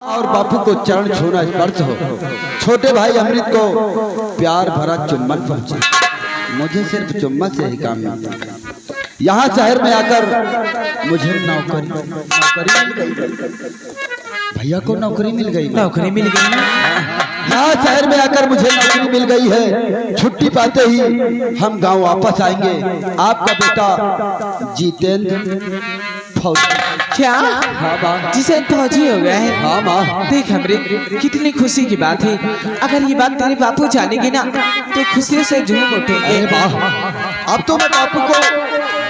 और बापू को चरण छूना स्पर्श हो। छोटे भाई अमृत को प्यार भरा चुम्बन पहुंचे। मुझे सिर्फ चुम्बन से ही काम मिलता। यहाँ शहर में आकर मुझे नौकरी मिल गई। भैया को नौकरी मिल गई। नौकरी मिल गई ना। यहाँ शहर में आकर मुझे नौकरी मिल गई है। छुट्टी पाते ही हम गांव वापस आएंगे। आपका बेटा जितेंद्र फौजी। क्या? हाँ माँ। जिसे फौजी हो गया है। हाँ माँ। देख अमृत, कितनी खुशी की बात है। अगर ये बात तेरे बापू जानेंगे ना तो खुशी से झूम उठेंगे। अब तो मैं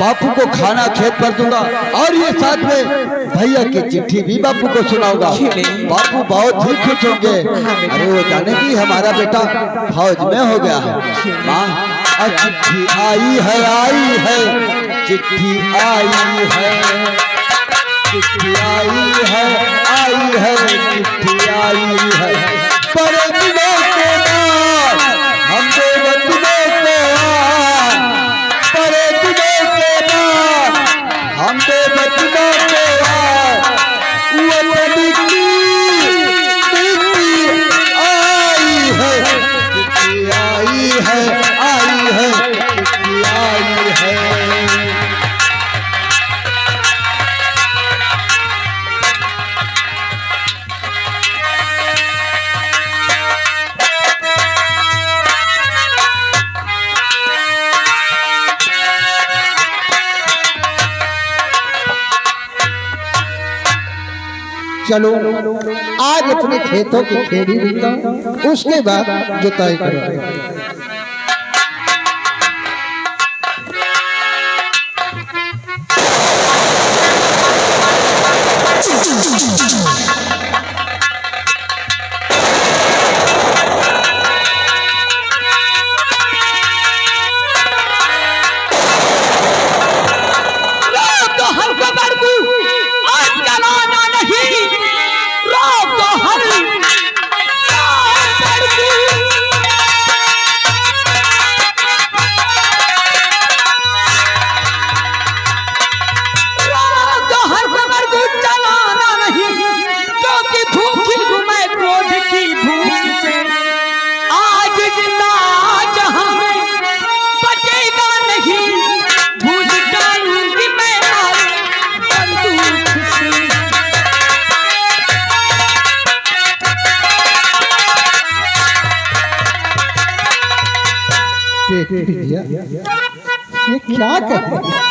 बापू को खाना खेत पर दूंगा और ये साथ में भैया की चिट्ठी भी बापू को सुनाऊंगा। बापू बहुत ही खुश होंगे। अरे वो जाने की हमारा बेटा फौज में हो गया है। माँ, चिट्ठी आई है, चिट्ठी आई है, चिट्ठी आई है, चिट्ठी आई है। पर दिनों के बाद हम बेवतनों को पर दिनों के बाद हम बेवतनों को वतन की चिट्ठी आई है, चिट्ठी आई है, चिट्ठी आई है। चलो आज अपने खेतों की खेड़ी दूंगा, उसके बाद जुताई करूंगा। ये क्या कहते हैं?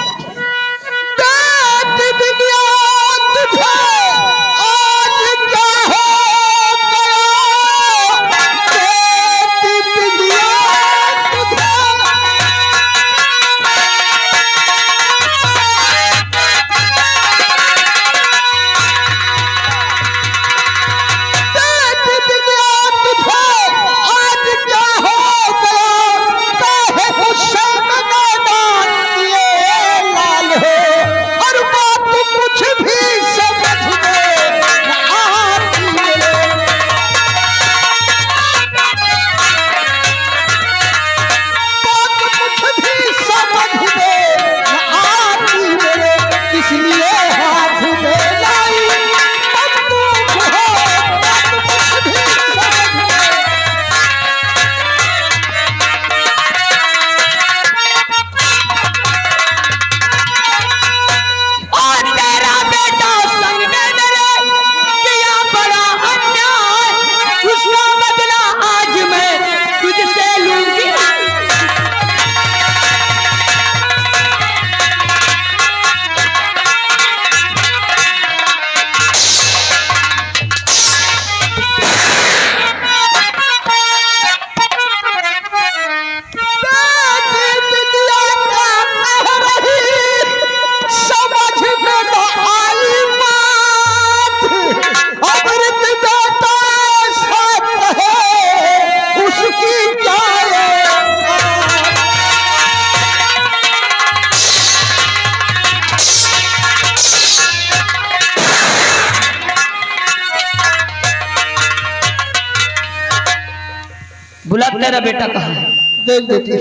बुला, तेरा बेटा कहाँ है? देख बेटी,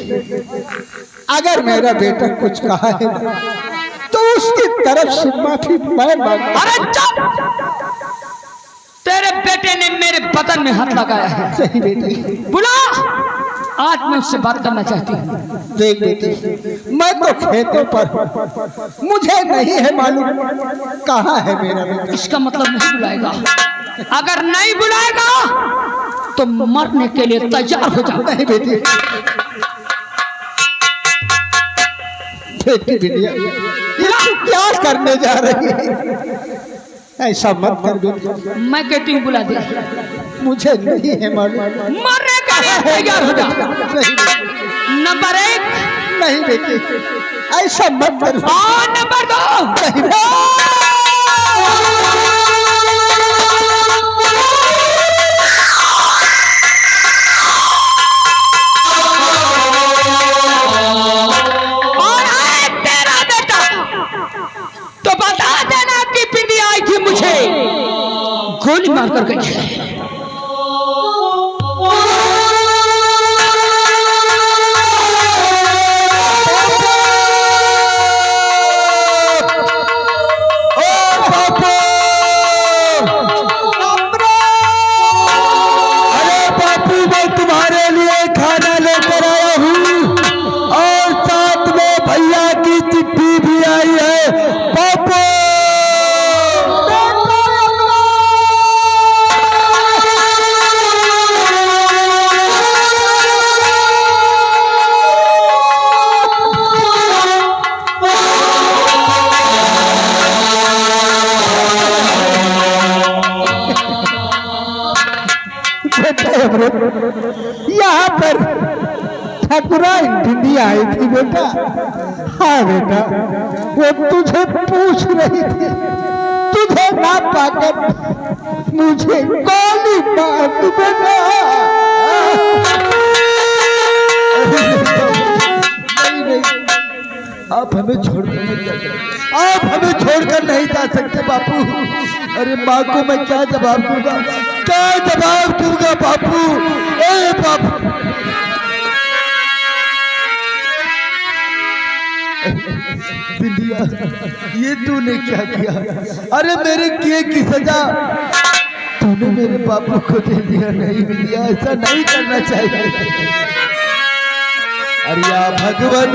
अगर मेरा बेटा कुछ कहा है तो उसकी तरफ से माफी मैं मांगता। अरे चुप! तेरे बेटे ने मेरे बदन में हाथ लगाया है। नहीं बेटे, बुला, आज मैं उससे बात करना चाहती हूँ। देख बेटे, मैं तो खेतों पर, मुझे नहीं है मालूम कहाँ है मेरा बेटा। इसका मतलब नहीं बुलाएगा। अगर नहीं बुलाएगा तो मरने के लिए तैयार हो जाओ। नहीं बेटे, बेटी बिटिया, ये तू क्या करने जा रही है? ऐसा मत कर बेटी। मैं कहती हूँ बुला दे। मुझे नहीं है मालूम। मरने के लिए तैयार हो जा। नहीं नंबर 1, नहीं बेटी, ऐसा मत कर। और नंबर 2। नहीं और है तेरा बेटा, तो बता देना कि पिंडी आई थी मुझे गोली मारकर गई है। यहाँ पर ठाकुराइन भिंडी आई थी बेटा। हाँ बेटा, वो तुझे पूछ रही थी, तुझे ना पाकर मुझे गोली मार दी बेटा। आप हमें छोड़कर नहीं जा सकते, आप हमें छोड़कर नहीं जा सकते बापू। अरे माँ को मैं क्या जवाब दूंगा, क्या जवाब दूंगा बापू? ए बापू, बिंदिया, ये तूने क्या किया? अरे मेरे किए की सजा तूने मेरे बापू को दे दिया। नहीं बिंदिया, ऐसा नहीं करना चाहिए। अरे या भगवान,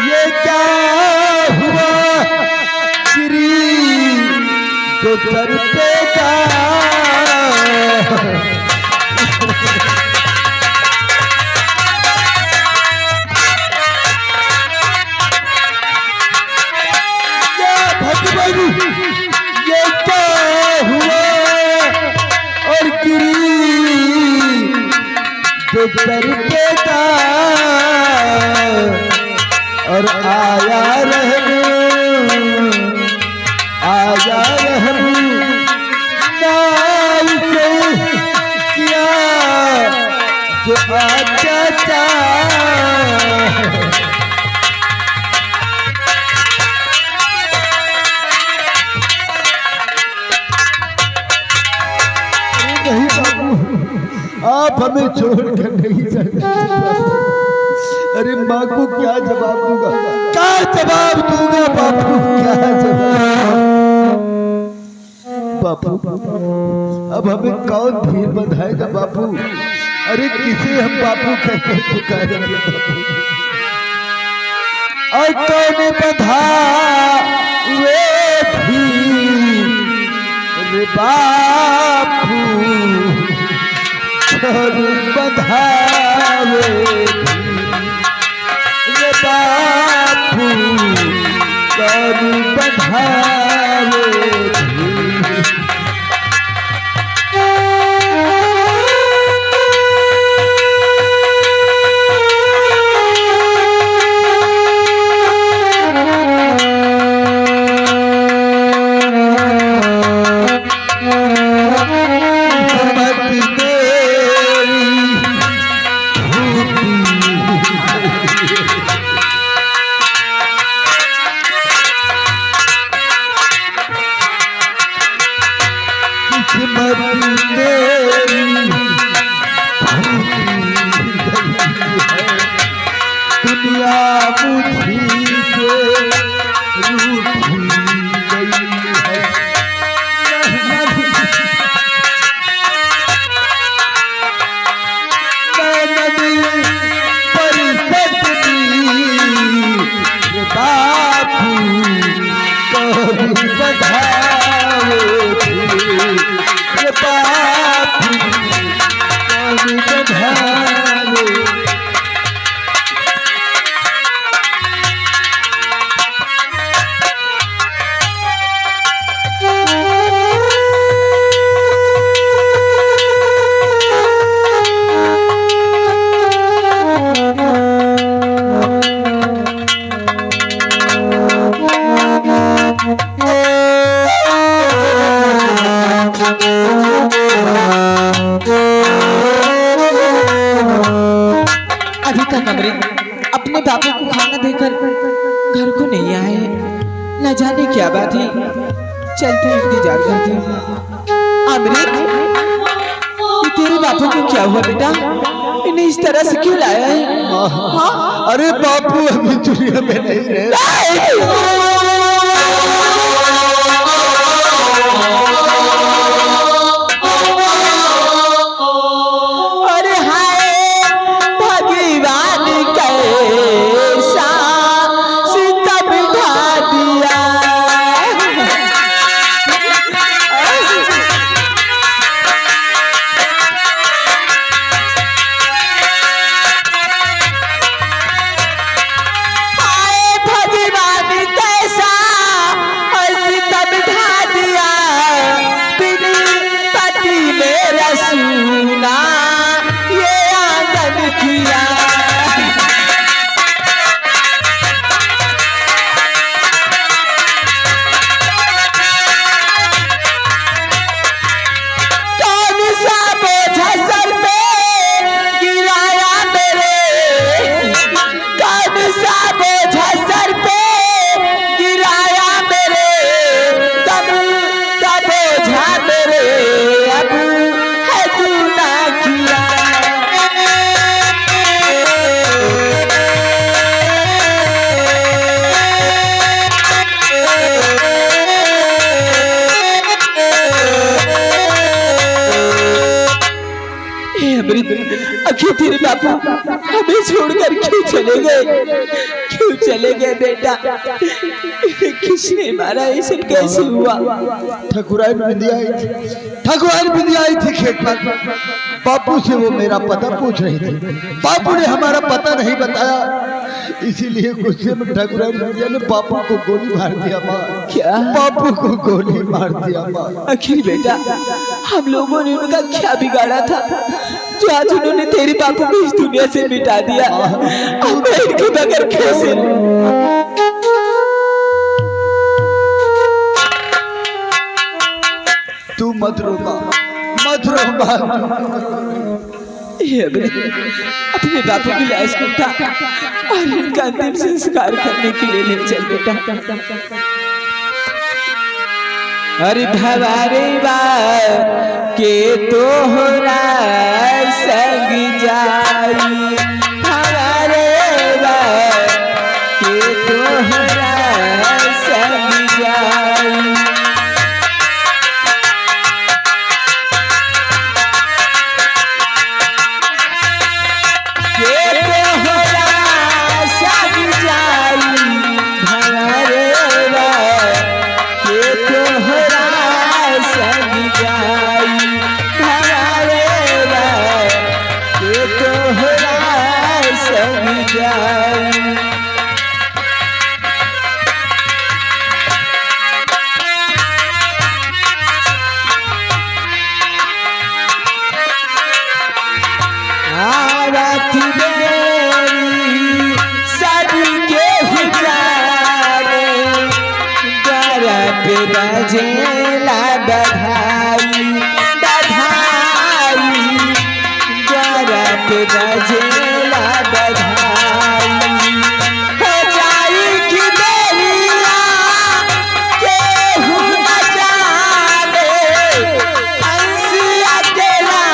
ये क्या हुआ? गिरी जो सर पे जा। या भगवान, ये क्या हुआ? और गिरी जो सर पे जा, और आया रहम, आया रहम नाल से किया जो अत्याचार। नहीं बाबू, आप हमें छोड़कर नहीं सकते। अरे माँ को क्या जवाब दूंगा, क्या जवाब दूंगा बापू, क्या जवाब? बापू, अब हमें कौन धीर बंधाएगा बापू? अरे किसे हम बापू कहकर पुकारेंगे बापू? और कौन बंधा वे धीर रे बापू, कौन बंधावे बापू, कौन बंधावे? अभी तक अमृत अपने बाबू को खाना देकर घर को नहीं आए। न जाने क्या बात है, चलते इंतजार करते हैं। अमृत, ये तेरे बापू को क्या हुआ बेटा? इन्हें इस तरह से क्यों लाया है? हाँ? अरे बापू अभी दुनिया में नहीं रहे। अरे हाय भगवान कैसा सितम ढा दिया। हाय भगवान कैसा सितम ढा दिया। बिन पति मेरा सूना ये आंगन किया। कौन सा बोझ सर पे गिराया मेरे। कौन सा बोझ सर पे गिराया मेरे। तब का बोझा मेरे अब है तू ना किया। हे अमृत, आखिर तेरे बापू हमें छोड़कर क्यों चले गए? क्यों चले गए बेटा? किसने मारा? इसे कैसे हुआ? ठकुराइन बिंदिया आई थी, ठकुराइन बिंदिया आई थी खेत पर। बापू से वो मेरा पता पूछ रही थी। बापू ने हमारा पता नहीं बताया, इसीलिए गुस्से में ठकुराइन बिंदिया ने बापू को गोली मार दिया। माँ, क्या? बापू को गोली मार दिया। माँ, आखिर बेटा हम लोगों ने उनका क्या बिगाड़ा था जो आज उन्होंने तेरे बापू को इस दुनिया से मिटा दिया? अब मैं इनके बगैर कैसे रहूं? तू मत रो माँ, मत रो माँ। हे अमृत, अपने बापू की लाश को उठा और इनका अंतिम संस्कार करने के लिए ले चल बेटा। अरे भवारे बा के तोहरा संग जाई। भवारे बा के तोहरा संग जाई। के तोहरा संग जाई। भवारे बा के तोहरा संग जाई। भवारे बा के तोहरा संग जाई। आवाज मेरी सबके हुजारे द्वारा पे बजेला बधाई। बधाई द्वारा पे बजेला बधाई। हो जाई कि देरिया केहू न जाने। हंसी अकेला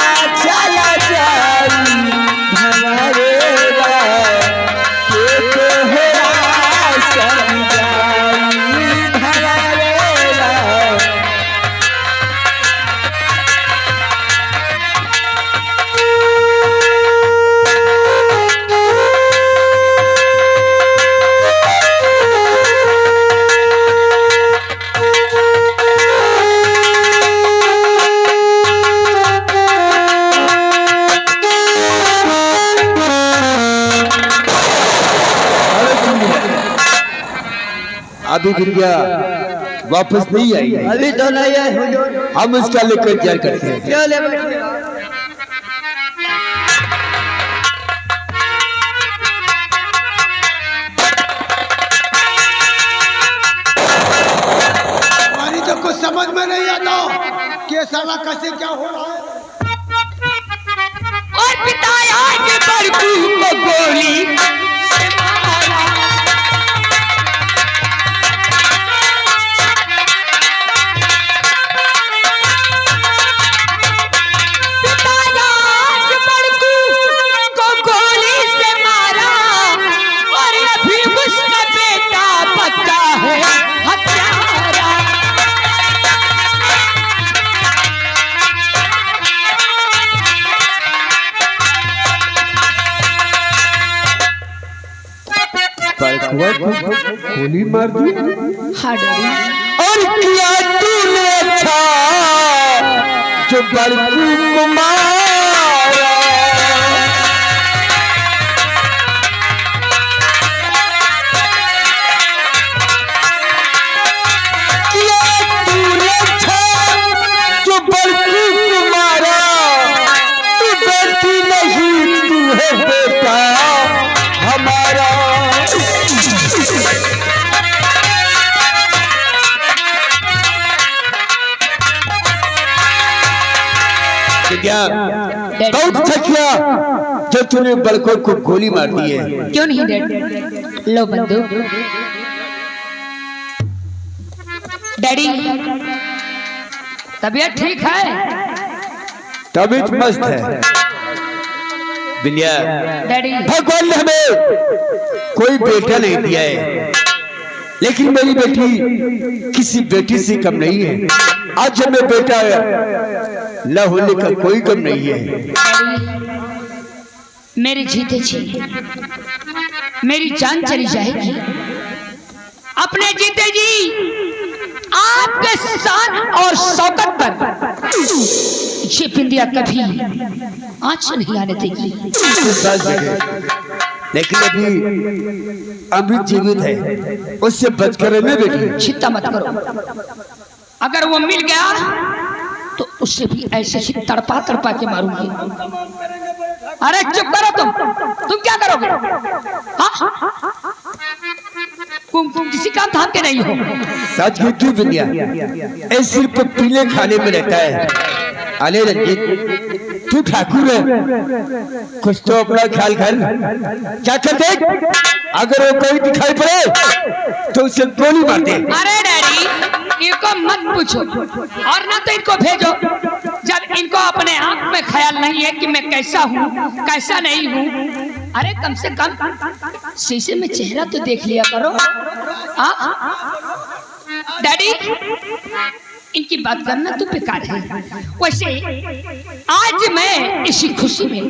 चला जाई। भंवरे बा के तोहरा संग जाई। भंवरे बा अभी बिंदिया वापस नहीं आई। अभी तो नहीं है हुजूर। हम उसका लेकर इंतजार करते हैं। क्यों ले बैठे? हमारी तो कुछ समझ में नहीं आता कि ये साला कैसे क्या हो रहा है? और पिताया के बड़कू को गोली से मारा। पिताया के बड़कू को गोली से मारा और अभी उसका बेटा बच्चा है हत्यारा। गोली मार दी। हाँ डैडी। और किया तूने अच्छा जो बड़कू को मारा। किया तूने अच्छा जो बड़कू को मारा। तू बेटी नहीं तू है बेटा हमारा। बहुत थकिया जो तूने बड़कों को गोली मार दी है। क्यों नहीं डैड? लो बंदूक। डैडी तबीयत ठीक है? तबीयत मस्त है बिलिया। डैडी भगवान ने हमें कोई बेटा नहीं दिया है, लेकिन मेरी बेटी किसी बेटी से कम नहीं है। आज हमें बेटा न होने का कोई गम नहीं है। मेरे जीते जी मेरी जान चली जाएगी। अपने जीते जी आपके शान और शौकत पर ये बिंदिया कभी आंच नहीं आने देगी। लेकिन अभी अमृत जीवित है, उससे बचकर रहना बेटी। चिंता मत करो, अगर वो मिल गया तो उससे भी ऐसे ही तड़पा तड़पा के मारूंगी। अरे चुप करो तुम क्या करोगे? हाँ? तुम किसी काम धाम के नहीं हो। सच में क्यों बिंदिया ऐसे सिर्फ पीले खाने में रहता है। अरे रंजीत तू ठाकुर है, कुछ तो अपना ख्याल कर। क्या करते अगर वो कोई दिखाई पड़े तो उसे गोली मार दे। अरे डैडी इनको मत पूछो और ना तो इनको भेजो जब इनको अपने आप में ख्याल नहीं है कि मैं कैसा हूँ कैसा नहीं हूँ। अरे कम से कम शीशे में चेहरा तो देख लिया करो। डैडी इनकी बात करना तो बेकार है। वैसे आज मैं इसी खुशी में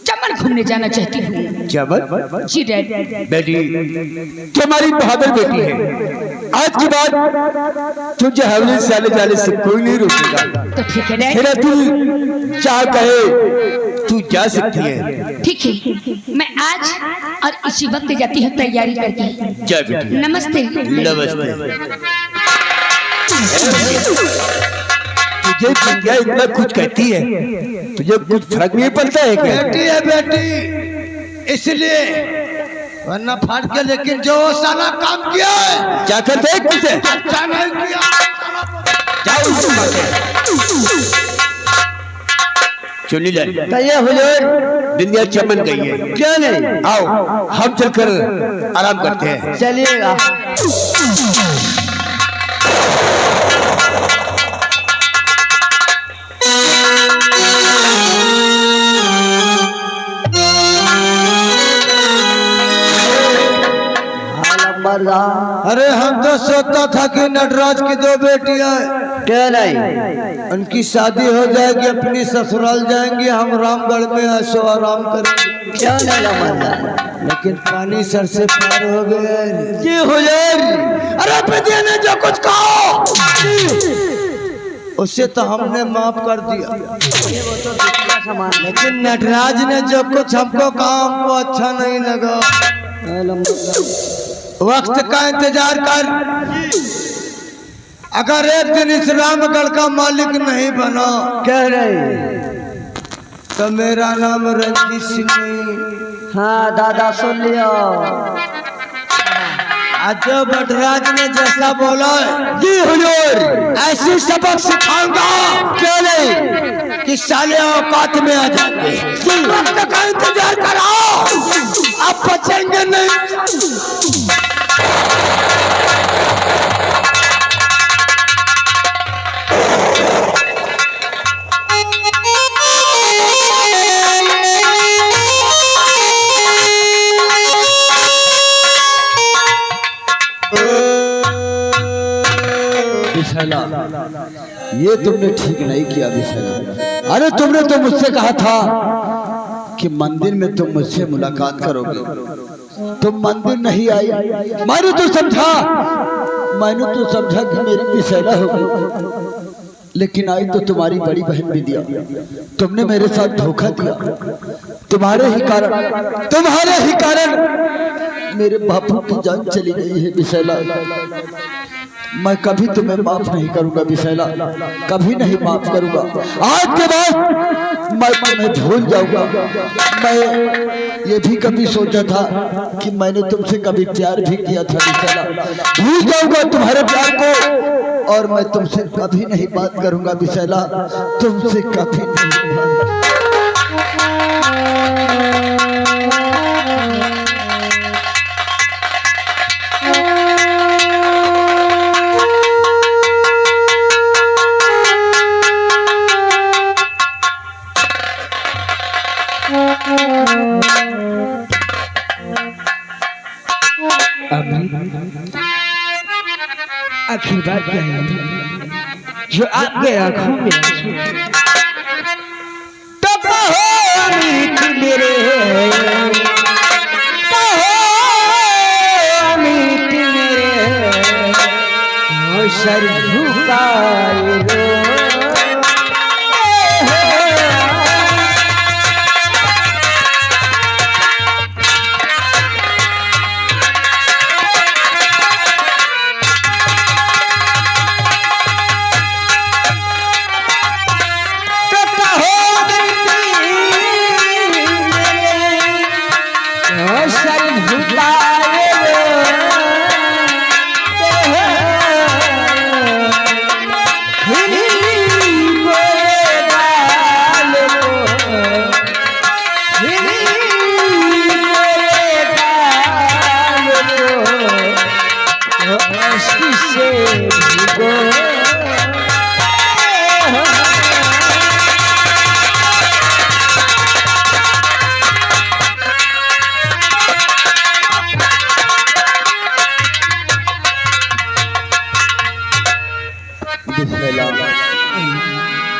चमन घूमने जाना चाहती हूँ। चमन? जी डैडी। बेटी तुम्हारी बहादुर बेटी है, आज के बाद तुझे हवेली से आने जाने से कोई नहीं रोकेगा। तो ठीक है डैडी। मेरा दिल चाह कहे तू जा सकती है। ठीक है मैं आज और इसी वक्त जाती हूँ तैयारी करके। जा बेटी। नमस्ते। नमस्ते। तुझे बिंदिया इतना कुछ कहती है, तुझे कुछ फर्क नहीं पड़ता है क्या? बेटी है बेटी इसलिए, वरना फाट के। लेकिन जो साला काम किया है क्या करते हैं तुझे? अच्छा नहीं किया। जाओ चुनी ले। बिंदिया चमन गई है। क्या नहीं? आओ हम चलकर आराम करते हैं। चलिएगा। अरे हम तो सोचता था कि नटराज की दो बेटियां क्या नहीं? उनकी शादी हो जाएगी, अपनी ससुराल जाएंगी, हम रामगढ़ में ऐशो आराम करेंगे। क्या नहीं? लेकिन पानी सर से पार हो गया। ये हो जाएगी। अरे पिता ने जो कुछ कहा उसे तो हमने माफ कर दिया, लेकिन नटराज ने जो कुछ हमको कहा हमको अच्छा नहीं लगा। वक्त का इंतजार कर, अगर एक दिन इस रामगढ़ का मालिक नहीं बना कह रहे तो मेरा नाम रंजीत सिंह नहीं। हाँ दादा सुन लियो। आज जो भट्टराज ने जैसा बोला जी हुजूर, ऐसी सबक सिखाऊंगा क्यों नहीं कि साले औकात में आ जाएंगे। वक्त का इंतजार करो, अब बचेंगे नहीं। विशाला, ये तुमने ठीक नहीं किया विशाला। अरे तुमने तो मुझसे कहा था कि मंदिर में तुम मुझसे मुलाकात करोगे, तुम मंदिर नहीं आई। मैंने तो समझा कि मेरी विशाला होगी, लेकिन आई तो तुम्हारी बड़ी बहन विद्या। तुमने मेरे साथ धोखा दिया। तुम्हारे ही कारण मेरे बापू की जान चली गई है विशाला। मैं कभी तुम्हें माफ नहीं करूंगा विशाला, कभी नहीं माफ करूंगा। आज के बाद मैं तुम्हें भूल जाऊंगा। मैं ये भी कभी सोचा था कि मैंने तुमसे कभी प्यार भी किया था विशाला। भूल जाऊंगा तुम्हारे प्यार को, और मैं तुमसे कभी नहीं बात करूंगा विशाला, तुमसे कभी नहीं बात। आखिर बात क्या है जो आपके आंखों में तो कहो अमित मेरे, कहो अमित मेरे, वो सर झुकाए रो।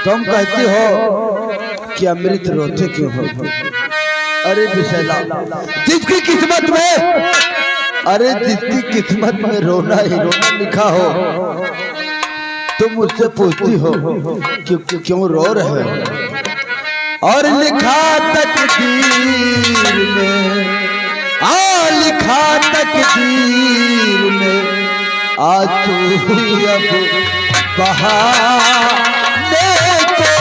तुम कहती हो कि अमृत रोते क्यों हो? अरे विशाला, जिसकी किस्मत में रोना ही रोना लिखा हो, तुम मुझसे पूछती हो कि क्यों रो रहे हो? और लिखा तकदीर में, लिखा तकदीर में, आज तू अब बहाने को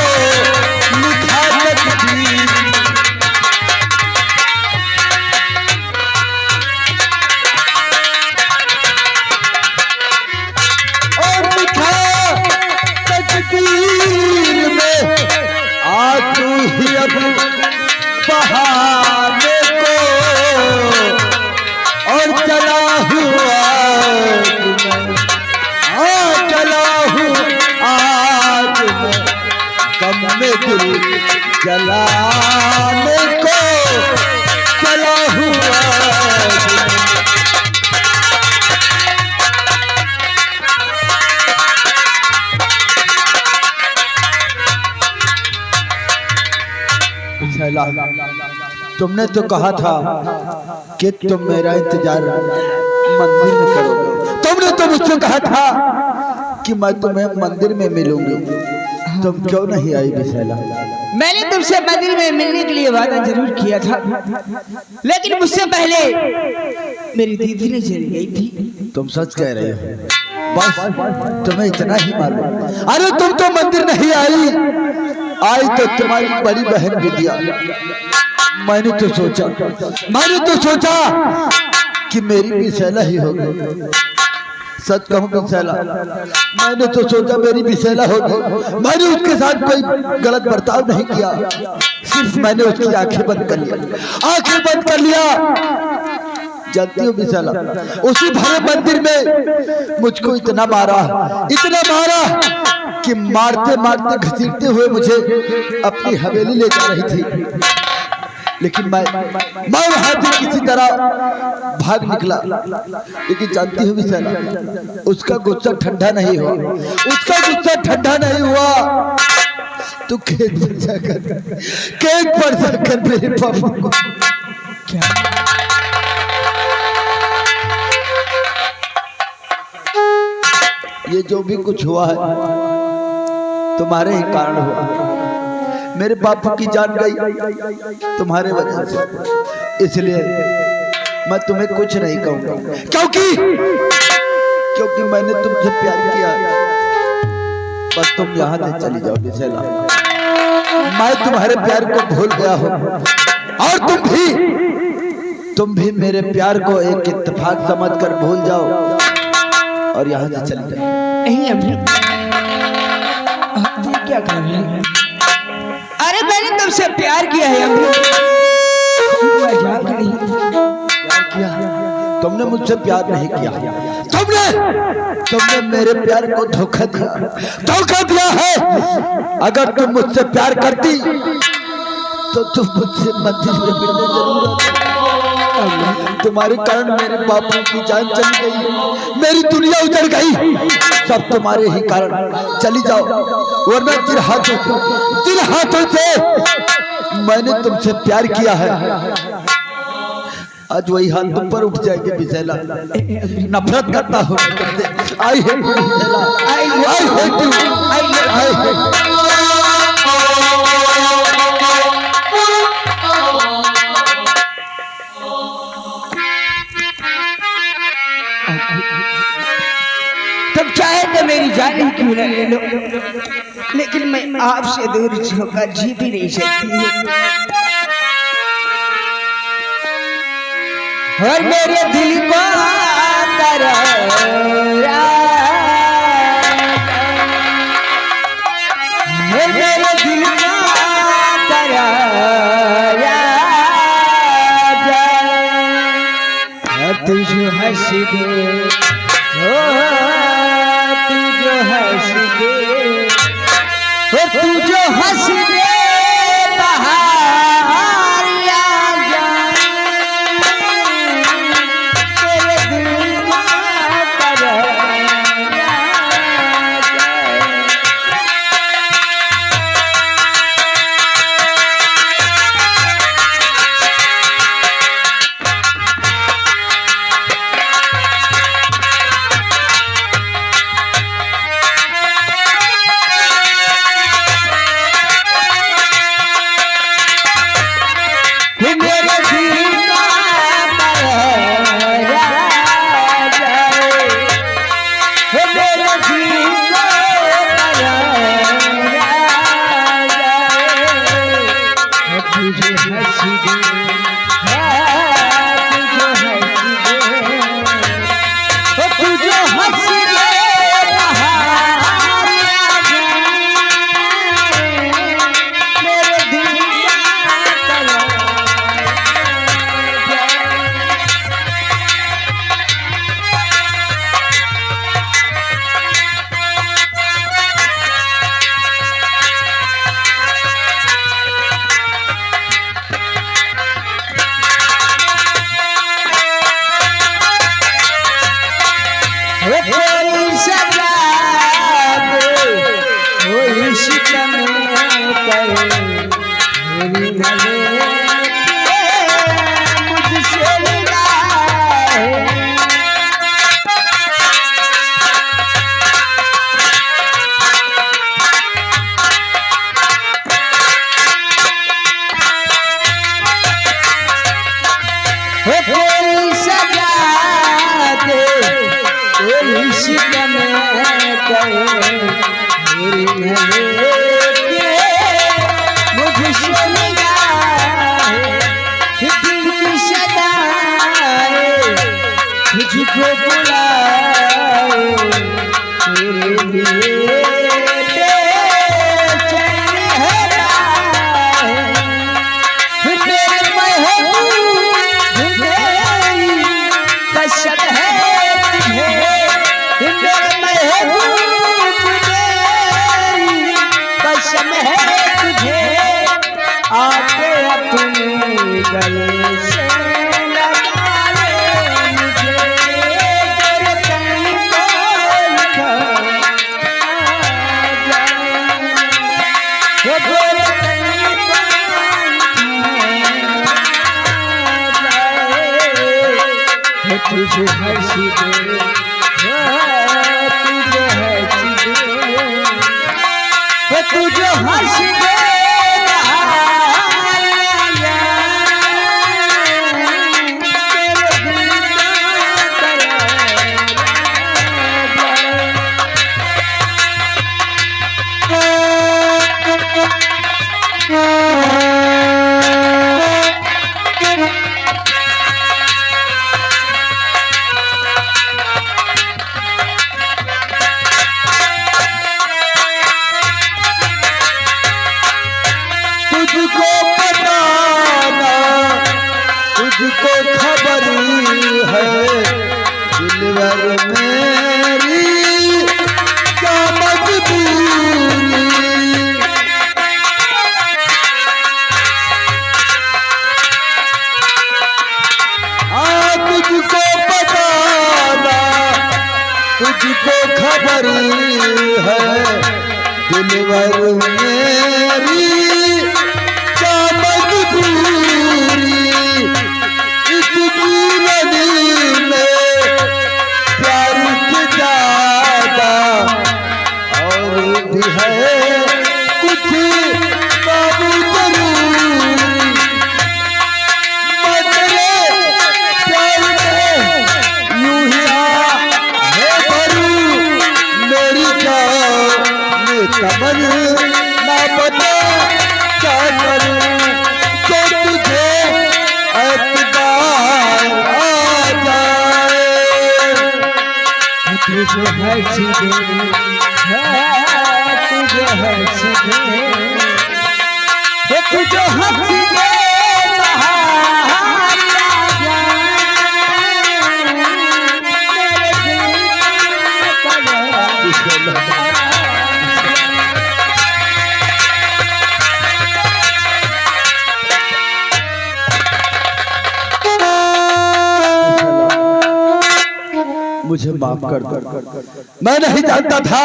लिखा तकदीर। और लिखा तकदीर में, आज तू ही अब बहाने को, और चला हुआ में दिल जलाने को चला हुआ। तुमने तो कहा था कि तुम मेरा इंतजार मंदिर में करोगे। तुमने तो मुझसे कहा था कि मैं तुम्हें मंदिर में मिलूंगी। तुम क्यों नहीं आई विशाला? मैंने तुमसे मंदिर में मिलने के लिए वादा जरूर किया था, लेकिन मुझसे पहले मेरी दीदी ने चली गई थी। तुम सच कह रहे हो? बस तुम्हें इतना ही मालूम? अरे तुम तो मंदिर नहीं आई तो तुम्हारी बड़ी बहन विद्या। मैंने तो सोचा कि मेरी भी सैला ही होगी। सच कहूं तो सैला, मैंने तो सोचा मेरी भी सैला होगी। मैंने उसके साथ कोई गलत बर्ताव नहीं किया, सिर्फ मैंने उसकी आंखें बंद कर लिया, आंखें बंद कर लिया। जानती हो बिसला, उसी भरे मंदिर में मुझको इतना मारा कि मारते मारते घसीटते हुए मुझे अपनी हवेली ले जा रही थी, लेकिन मैं वहां से किसी तरह भाग निकला। लेकिन जानती हो बिसला, उसका गुस्सा ठंडा नहीं हुआ, उसका गुस्सा ठंडा नहीं हुआ तो खेत पर जाकर मेरे पापा को ये जो भी कुछ हुआ है तुम्हारे ही कारण हुआ। मेरे बापू की जान गई तुम्हारे वजह से, इसलिए मैं तुम्हें कुछ नहीं कहूंगा, क्योंकि मैंने तुमसे प्यार किया। बस तुम यहाँ से चली जाओ बिसेला, मैं तुम्हारे प्यार को भूल गया हूँ और तुम भी मेरे प्यार को एक इत्तेफाक समझकर भूल जाओ और यहाँ से चली जाओ। नहीं अमृत, आप क्या कर रहे हैं? अरे मैंने तुमसे प्यार किया है अमृत, मजाक नहीं। प्यार किया? तुमने मुझसे प्यार नहीं किया, तुमने मेरे प्यार को धोखा दिया है। अगर तुम मुझसे प्यार करती तो तुम मुझसे मंदिर में मिलने जरूर आती। तुम्हारे कारण मेरे बापू की जान चली गई, मेरी दुनिया उजड़ गई, सब तुम्हारे ही कारण। चली जाओ, वरना जिन हाथों से मैंने तुमसे प्यार किया है, आज वही हाथ तुम पर उठ जाएंगे बिसेला। नफरत करता हूँ तुमसे। आई हेट यू बिसेला, आई हेट यू। तुम चाहे तो मेरी जान ही क्यों न ले लो, लेकिन मैं आपसे दूर होकर जी भी नहीं सकती हूँ। और मेरे दिल को मेरे दिल को तुझ हंस दे, तू जो हंस दे बहार आ जाए, तेरे दिल को मुझसे गले से लगा ले मुझे तेरे तन को लिखा जाए, तेरे तन को लिखा जाए, तुझे हंसी दे, तुझे हंसी दे, तुझे हंसी दे तुझको बताना, तुझको खबर है दिलवर मेरी क्या मजबूरी। तुझको बताना, तुझको खबर है दिलवर मेरी क्या मजबूरी। इस जीवन में प्यार से ज्यादा और भी है कुछ बाबू जरूरी। बदले प्यार में यूं ही है भरू मेरी जान कमर ना बता क्या करूं तो तुझे एतबार आ जाए। तुझे हंसी दे, तुझे हंसी दे, तुझे हंसी दे मुझे माफ कर दो। मैं नहीं जानता था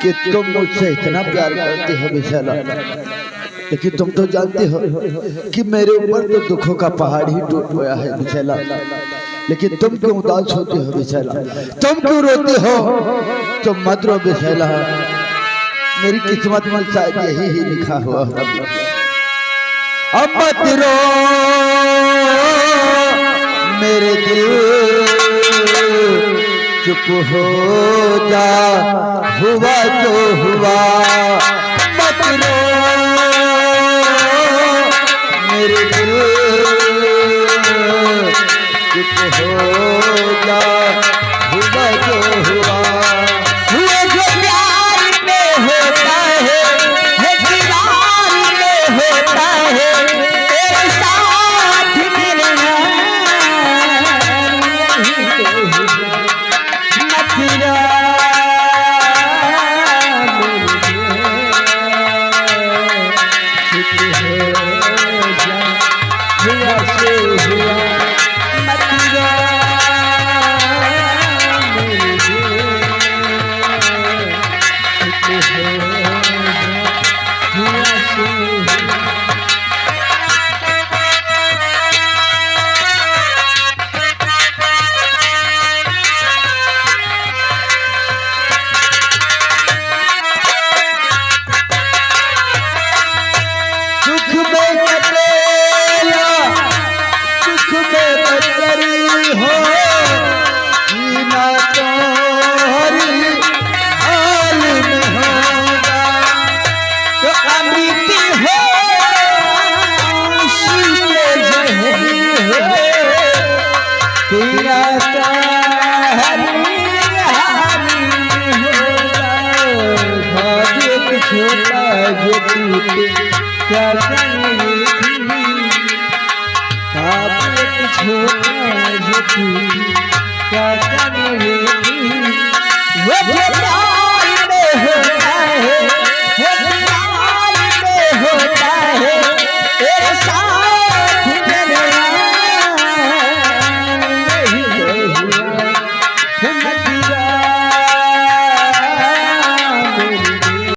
कि तुम मुझसे इतना प्यार करते हो विशाला, लेकिन तुम तो जानते हो कि मेरे ऊपर तो दुखों का पहाड़ ही टूट गया है विशाला। लेकिन तुम क्यों उदास होते हो विशाला, तुम क्यों रोते हो? तुम मत रो विशाला, मेरी किस्मत में शायद यही ही लिखा हुआ है। अब मत रो मेरे दिल, चुप हो जा, हुआ जो हुआ। मत रो मेरे दिल, चुप हो जा, हुआ जो हुआ। हुआ जो प्यार में होता है दीवार में होता है, तेरे साथ मिलना मथुरा हुआ से हुआ मथुरा छोटा जो टूटे क्या छोटा जो टूटे क्या वो प्यार में होता है